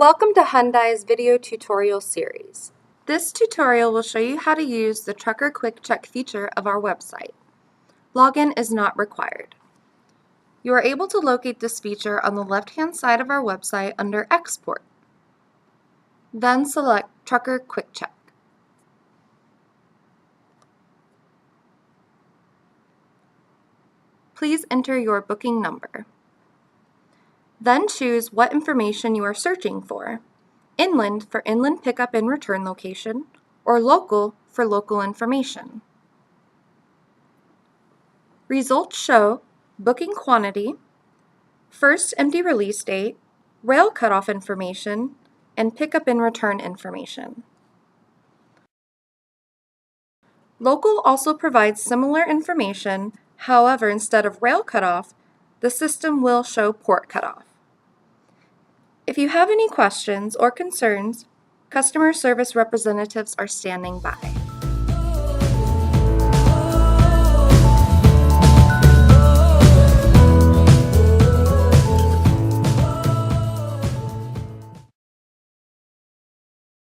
Welcome to Hyundai's video tutorial series. This tutorial will show you how to use the Trucker Quick Check feature of our website. Login is not required. You are able to locate this feature on the left-hand side of our website under Export. Then select Trucker Quick Check. Please enter your booking number. Then choose what information you are searching for: inland for inland pickup and return location, or local for local information. Results show booking quantity, first empty release date, rail cutoff information, and pickup and return information. Local also provides similar information, however, instead of rail cutoff, the system will show port cutoff. If you have any questions or concerns, customer service representatives are standing by.